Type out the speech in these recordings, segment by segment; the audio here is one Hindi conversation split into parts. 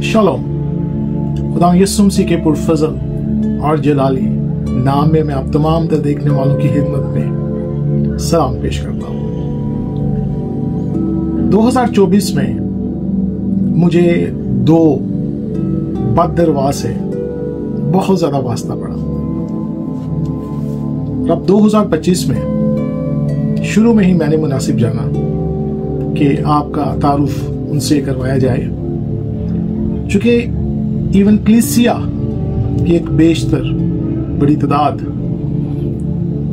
शालोम। खुदा यीशु मसीह के पुरफजल और जलाली नाम में मैं आप तमाम दर देखने वालों की खिदमत में सलाम पेश करता हूं। 2024 में मुझे 2 बददरवा से बहुत ज्यादा वास्ता पड़ा। अब 2025 में शुरू में ही मैंने मुनासिब जाना कि आपका तारुफ उनसे करवाया जाए, चूंकि इवन क्लीसिया की एक बेशतर बड़ी तादाद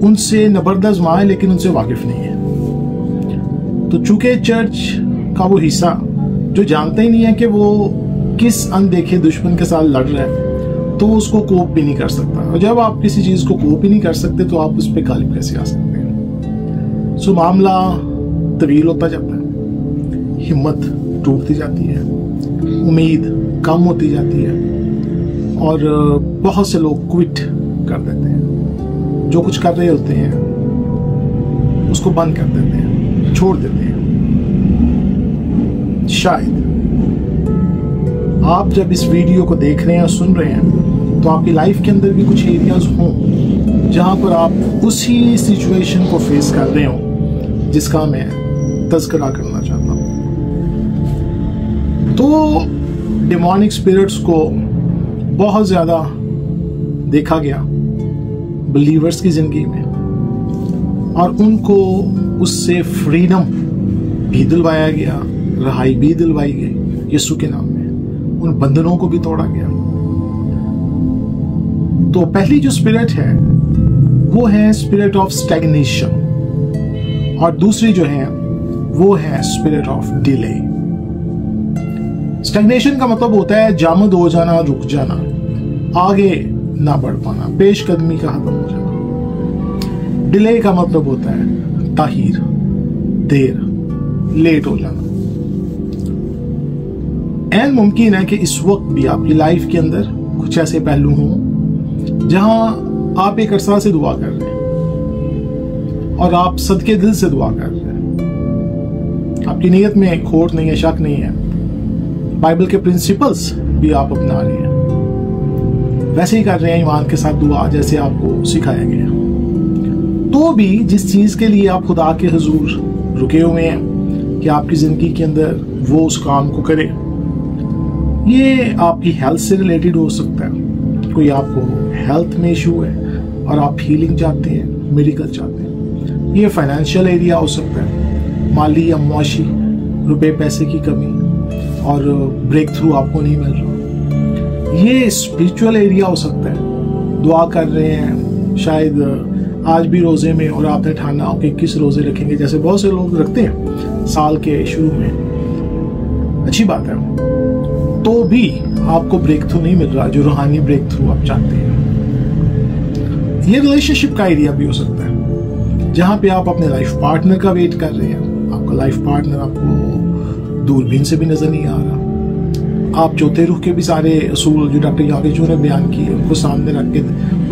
उनसे नबर्द आज़मा है लेकिन उनसे वाकिफ नहीं है। तो चूंकि चर्च का वो हिस्सा जो जानता ही नहीं है कि वो किस अनदेखे दुश्मन के साथ लड़ रहा है, तो उसको कोप भी नहीं कर सकता। और जब आप किसी चीज को कोप ही नहीं कर सकते तो आप उस पर गालिब कैसे आ सकते हैं। सो मामला तवील होता जाता है, हिम्मत टूटती जाती है, उम्मीद कम होती जाती है और बहुत से लोग क्विट कर देते हैं। जो कुछ कर रहे होते हैं उसको बंद कर देते हैं, छोड़ देते हैं। शायद आप जब इस वीडियो को देख रहे हैं और सुन रहे हैं तो आपकी लाइफ के अंदर भी कुछ एरियाज हों जहां पर आप उसी सिचुएशन को फेस कर रहे हो जिसका मैं तज़किरा करना चाहता हूं। तो डिमोनिक स्पिरिट्स को बहुत ज्यादा देखा गया बिलीवर्स की जिंदगी में और उनको उससे फ्रीडम भी दिलवाया गया, रहाई भी दिलवाई गई यीशु के नाम में। उन बंधनों को भी तोड़ा गया। तो पहली जो स्पिरिट है वो है स्पिरिट ऑफ स्टैग्नेशन और दूसरी जो है वो है स्पिरिट ऑफ डिले। स्टैग्नेशन का मतलब होता है जामद हो जाना, रुक जाना, आगे ना बढ़ पाना, पेशकदमी का खत्म हो जाना। डिले का मतलब होता है ताहीर, देर, लेट हो जाना। ऐन मुमकिन है कि इस वक्त भी आपकी लाइफ के अंदर कुछ ऐसे पहलू हों जहां आप एक अरसा से दुआ कर रहे हैं और आप सदके दिल से दुआ कर रहे हैं। आपकी नीयत में खोट नहीं है, शक नहीं है, बाइबल के प्रिंसिपल्स भी आप अपना रहे हैं, वैसे ही कर रहे हैं ईमान के साथ दुआ जैसे आपको सिखाया गया। तो भी जिस चीज के लिए आप खुदा के हुजूर रुके हुए हैं कि आपकी जिंदगी के अंदर वो उस काम को करे, ये आपकी हेल्थ से रिलेटेड हो सकता है। कोई आपको हेल्थ में इशू है और आप हीलिंग चाहते हैं, मेडिकल चाहते हैं। ये फाइनेंशियल एरिया हो सकता है, माली या मुआशी, रुपए पैसे की कमी और ब्रेक थ्रू आपको नहीं मिल रहा। ये स्पिरिचुअल एरिया हो सकता है, दुआ कर रहे हैं शायद आज भी रोजे में और आपने ठाना हो कि किस रोजे रखेंगे, जैसे बहुत से लोग रखते हैं साल के शुरू में। अच्छी बात है, तो भी आपको ब्रेक थ्रू नहीं मिल रहा जो रूहानी ब्रेक थ्रू आप चाहते हैं। ये रिलेशनशिप का एरिया भी हो सकता है जहां पे आप अपने लाइफ पार्टनर का वेट कर रहे हैं। आपका लाइफ पार्टनर आपको दूरबीन से भी नजर नहीं आ रहा। आप चौथे रुख के भी सारे असूल जो डॉक्टर यागेजू ने बयान किए उनको सामने रख के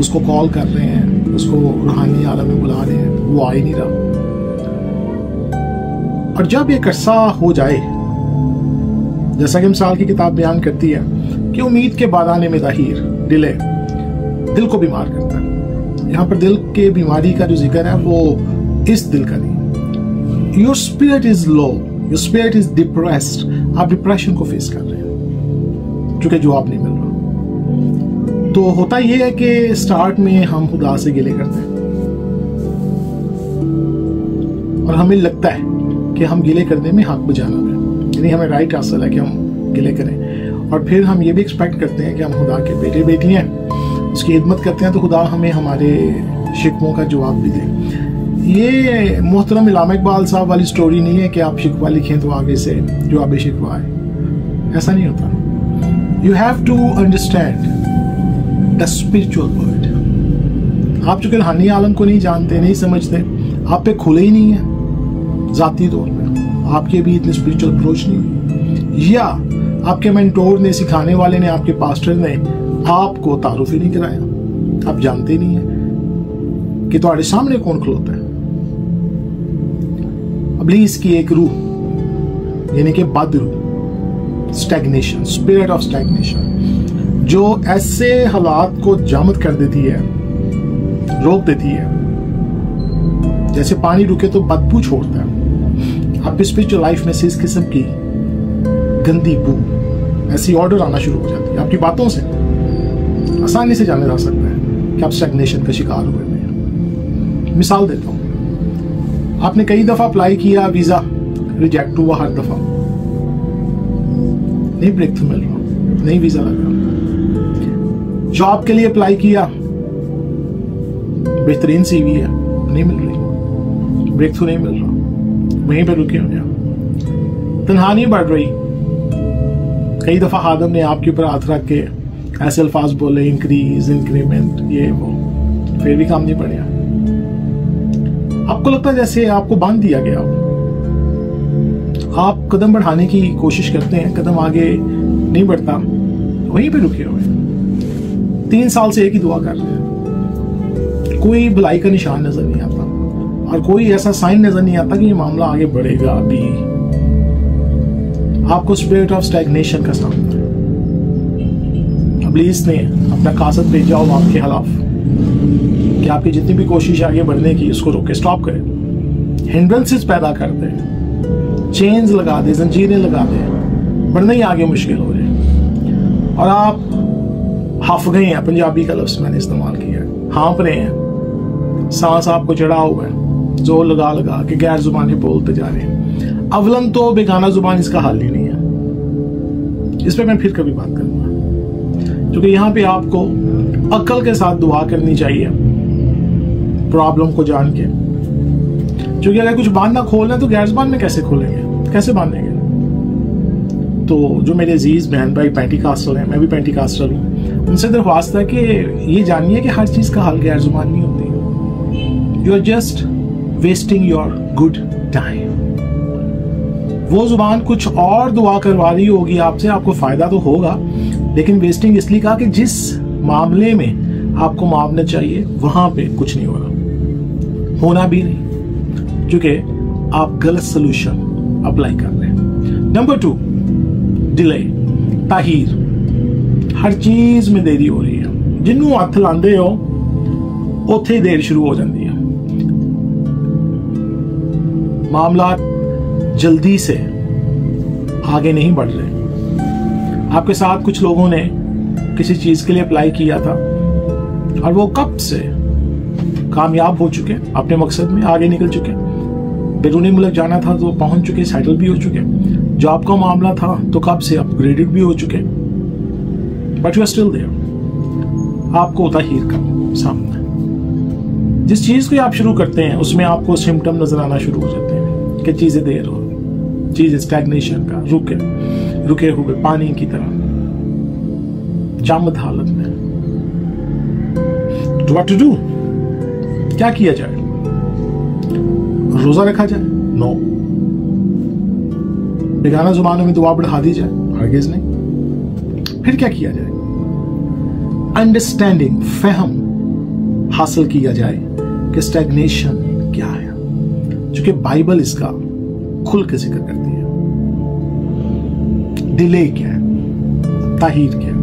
उसको कॉल कर रहे हैं, उसको रूहानी आलम में बुला रहे हैं, वो आ ही नहीं रहा। और जब एक अरसा हो जाए, जैसा कि मिसाल की किताब बयान करती है कि उम्मीद के बाद आने में ताहीर, डिले दिल को बीमार करता है। यहाँ पर दिल के बीमारी का जो जिक्र है वो इस दिल का नहीं। Your spirit is low, your spirit is depressed. आप डिप्रेशन को फेस कर रहे हैं क्योंकि जवाब नहीं मिल रहा। तो होता यह है कि स्टार्ट में हम खुदा से गिले करते हैं और हमें लगता है कि हम गिले करने में हक बजाना है, यानी हमें राइट हासिल है कि हम गिले करें। और फिर हम ये भी एक्सपेक्ट करते हैं कि हम खुदा के बेटे बेटी हैं, उसकी खिदमत करते हैं तो खुदा हमें हमारे शिकवों का जवाब भी दे। ये मोहतरम इलामा इकबाल साहब वाली स्टोरी नहीं है कि आप शिकवा लिखें तो आगे से जवाब शिकवा है, ऐसा नहीं होता। You have to understand the spiritual world. आप चूंकि रूहानी आलम को नहीं जानते, नहीं समझते, आप पे खुले ही नहीं है जाती तौर पर, आपके भी इतनी स्पिरिचुअल अप्रोच नहीं, या आपके मेंटोर ने, सिखाने वाले ने, आपके पास्टर ने आपको तारुफ ही नहीं कराया। आप जानते नहीं है कि तुम्हारे सामने कौन खलोता है। इब्लीस की एक रूह यानी कि बद रूह स्टैग्नेशन, स्पिरिट ऑफ स्टैग्नेशन, जो ऐसे हालात को जामद कर देती है, रोक देती है, जैसे पानी रुके तो बदबू छोड़ता है। आपकी स्पिरिचुअल लाइफ में से इस किस्म की गंदी बू, ऐसी ऑर्डर आना शुरू हो जाती है। आपकी बातों से आसानी से जाना जा सकता है कि आप स्टैग्नेशन का शिकार हुए हैं। मिसाल देता हूं, आपने कई दफा अप्लाई किया, वीजा रिजेक्ट हुआ, हर दफा नहीं ब्रेक थ्रू मिल रहा, नहीं वीजा लग रहा। जॉब के लिए अप्लाई किया, बेहतरीन सीवी है, नहीं मिल रही, ब्रेक थ्रू नहीं मिल रहा, वहीं पर रुके हुए हैं। तन्हाई बढ़ रही, कई दफा आदम ने आपके ऊपर हाथ रख के ऐसे अल्फाज बोले, इंक्रीज, इंक्रीमेंट, ये वो, फिर भी काम नहीं बढ़िया। आपको लगता है जैसे आपको बांध दिया गया हो। आप कदम बढ़ाने की कोशिश करते हैं, कदम आगे नहीं बढ़ता, वहीं पे रुके हुए। 3 साल से एक ही दुआ कर रहे हैं, कोई भलाई का निशान नजर नहीं आता और कोई ऐसा साइन नजर नहीं आता कि ये मामला आगे बढ़ेगा। अभी आपको स्पिरिट ऑफ स्टैग्नेशन का सामना है। इब्लीस ने अपना कासद भेजा हो आपके खिलाफ कि आपकी जितनी भी कोशिश आगे बढ़ने की, उसको रोके, स्टॉप करें, हिंड्रेंसेस पैदा कर दे, चेन्स लगा दे, जंजीरें लगा दे, बढ़ना ही आगे मुश्किल हो जाए। और आप हाफ गए हैं, पंजाबी का लफ्ज मैंने इस्तेमाल किया है, हाँप रहे हैं, सांस आपको चढ़ा हुआ है, जोर लगा लगा के गैर जुबानी बोलते जा रहे हैं। अवलन तो बेगाना जुबान इसका हल ही नहीं है, इस पर मैं फिर कभी बात करूंगा, क्योंकि यहाँ पे आपको अक्ल के साथ दुआ करनी चाहिए, प्रॉब्लम को जान के। क्योंकि अगर कुछ बांध ना खोलना तो गैर जुबान में कैसे खोलेंगे, कैसे बांधेंगे? तो जो मेरे अजीज बहन भाई पेंटिकास्टल हैं, मैं भी पेंटिकास्टल हूँ, उनसे दरख्वास्त है कि ये जानिए कि हर चीज का हल गैर जुबान नहीं होती। You are just wasting your good time. वो जुबान कुछ और दुआ करवा रही होगी आपसे, आपको फायदा तो होगा, लेकिन वेस्टिंग इसलिए कहा कि जिस मामले में आपको मामला चाहिए वहां पे कुछ नहीं होगा, होना भी नहीं, क्योंकि आप गलत सोल्यूशन अप्लाई कर रहे हैं। Number 2, delay, Tahir. हर चीज में देरी हो रही है, जिन्हों हथ लांदे हो उत्थे ही देर शुरू हो जाती है। मामला जल्दी से आगे नहीं बढ़ रहे। आपके साथ कुछ लोगों ने किसी चीज के लिए अप्लाई किया था और वो कब से कामयाब हो चुके, अपने मकसद में आगे निकल चुके, बैरूनी मुल्क जाना था तो पहुंच चुके, सेटल भी हो चुके, जॉब का मामला था तो कब से अपग्रेडेड भी हो चुके, but you are still there. आपको ताहीर का सामना है। जिस चीज को आप शुरू करते हैं उसमें आपको सिम्टम नजर आना शुरू हो जाते हैं कि चीजें देर हो, चीजें स्टैग्नेशन का, रुके हुए पानी की तरह जामद हालत में। तो व्हाट टू डू, क्या किया जाए? रोजा रखा जाए? नो। बेगाना जुबानों में दुआ बढ़ा दी जाए? हरगिज नहीं। फिर क्या किया जाए? अंडरस्टैंडिंग, फहम हासिल किया जाए कि स्टैग्नेशन क्या है, क्योंकि बाइबल इसका खुल के जिक्र करती है। डिले क्या है, ताहीर क्या है,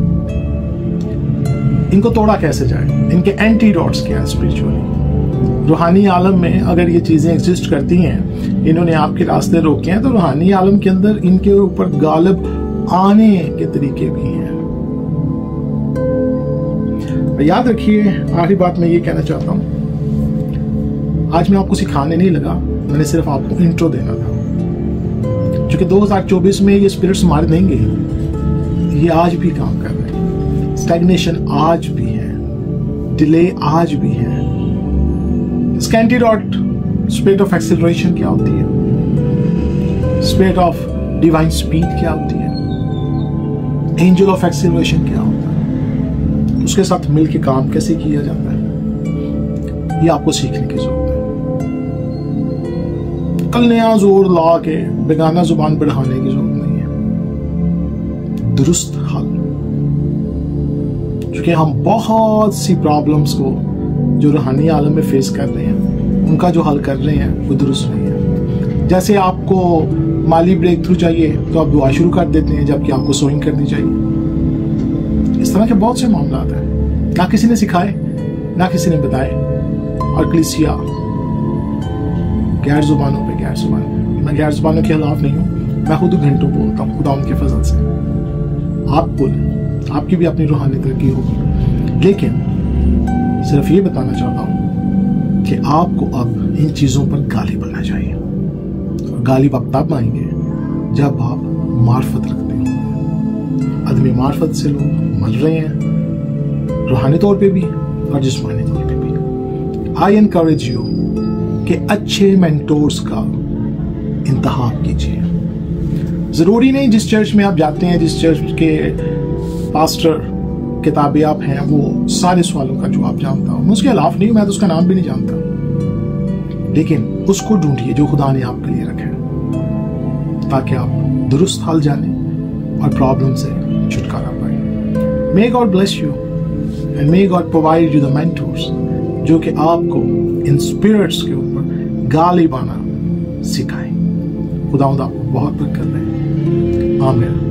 इनको तोड़ा कैसे जाए, इनके एंटीडोट्स क्या है स्पिरिचुअली। रूहानी आलम में अगर ये चीजें एग्जिस्ट करती हैं, इन्होंने आपके रास्ते रोके हैं, तो रूहानी आलम के अंदर इनके ऊपर गालिब आने के तरीके भी हैं। याद रखिए, आखिरी बात मैं ये कहना चाहता हूं, आज मैं आपको सिखाने नहीं लगा, मैंने सिर्फ आपको इंट्रो देना था, क्योंकि 2024 में ये स्पिरिट्स मारे नहीं गए, ये आज भी काम कर रहे हैं। स्टैग्नेशन आज भी है, डिले आज भी है। एंटीडोट स्पिरिट ऑफ एक्सेलरेशन क्या होती है, स्पिरिट ऑफ डिवाइन स्पीड क्या होती है, एंजल ऑफ एक्सेलरेशन क्या होता है, उसके साथ मिलकर काम कैसे किया जाता है, ये आपको सीखने की जरूरत है। कल नया जोर ला के बेगाना जुबान बढ़ाने की जरूरत नहीं है। दुरुस्त हल, क्योंकि हम बहुत सी प्रॉब्लम्स को जो रूहानी आलम में फेस कर रहे हैं, उनका जो हल कर रहे हैं वो दुरुस्त नहीं है। जैसे आपको माली ब्रेक थ्रू चाहिए तो आप दुआ शुरू कर देते हैं, जबकि आपको सोइंग करनी चाहिए। इस तरह के बहुत से मामला हैं, ना किसी ने सिखाए ना किसी ने बताए। और कलीसिया गैर जुबानों पे गैर जुबान, मैं गैर जुबानों के खिलाफ नहीं हूँ, मैं खुद घंटों बोलता हूँ खुदा उनके फजल से। आप बोलें, आपकी भी अपनी रूहानी तरक्की होगी, लेकिन सिर्फ ये बताना चाहता हूँ कि आपको अब इन चीज़ों पर गालिब बनना चाहिए। और गालिब आप तब आएंगे जब आप मार्फत रखते हो। अदमी मार्फत से लोग मर रहे हैं, रूहानी तौर पे भी और जिस्मानी तौर पे भी। आई एनकरेज यू कि अच्छे मेंटोर्स का इंतखाब कीजिए। ज़रूरी नहीं जिस चर्च में आप जाते हैं, जिस चर्च के पास्टर किताबें आप हैं, वो सारे सवालों का जवाब जानता हूँ। मैं उसके खिलाफ नहीं, मैं तो उसका नाम भी नहीं जानता, लेकिन उसको ढूंढिए जो खुदा ने आपके लिए रखा है, ताकि आप दुरुस्त हाल जाने और प्रॉब्लम से छुटकारा पाए। May God bless you and may God provide you the mentors जो कि आपको इन स्पिरिट्स के ऊपर गालिबाना सिखाएं। खुदा आपको बहुत बरकत दे। आमीन।